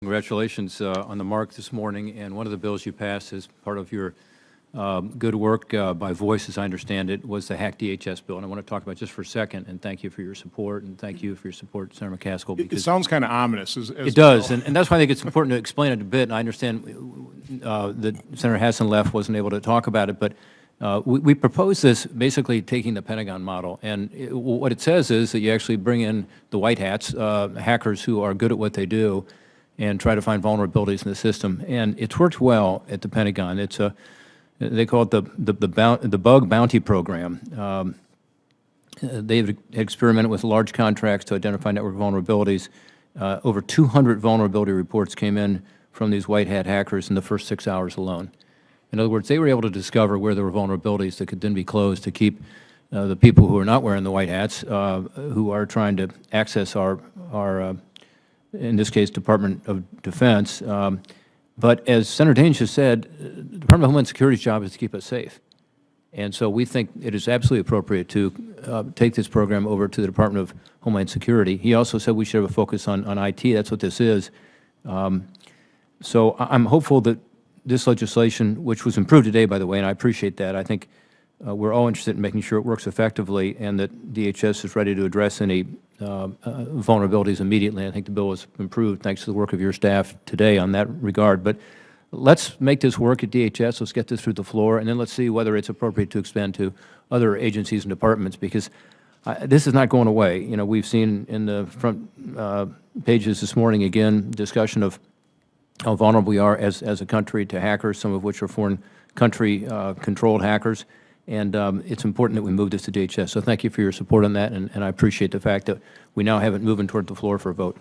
Congratulations on the mark this morning, and one of the bills you passed as part of your good work by voice, as I understand it, was the Hack DHS bill, and I want to talk about it just for a second, and thank you for your support, and thank you for your support, Senator McCaskill. It sounds kind of ominous. It does, and that's why I think it's important to explain it a bit, and I understand that Senator Hassan left, wasn't able to talk about it, but we propose this basically taking the Pentagon model, and what it says is that you actually bring in the white hats, hackers who are good at what they do, and try to find vulnerabilities in the system. And it's worked well at the Pentagon. It's they call it the bug bounty program. They've experimented with large contracts to identify network vulnerabilities. Over 200 vulnerability reports came in from these white hat hackers in the first 6 hours alone. In other words, they were able to discover where there were vulnerabilities that could then be closed to keep the people who are not wearing the white hats, who are trying to access our in this case, Department of Defense. But as Senator Daines just said, the Department of Homeland Security's job is to keep us safe. And so we think it is absolutely appropriate to take this program over to the Department of Homeland Security. He also said we should have a focus on IT. That's what this is. So I'm hopeful that this legislation, which was improved today, by the way, and I appreciate that, I think we're all interested in making sure it works effectively and that DHS is ready to address any vulnerabilities immediately. I think the bill was improved thanks to the work of your staff today on that regard. But let's make this work at DHS. Let's get this through the floor, and then let's see whether it's appropriate to expand to other agencies and departments, because this is not going away. You know, we've seen in the front pages this morning, again, discussion of how vulnerable we are as a country to hackers, some of which are foreign country controlled hackers. And it's important that we move this to DHS. So thank you for your support on that, and I appreciate the fact that we now have it moving toward the floor for a vote.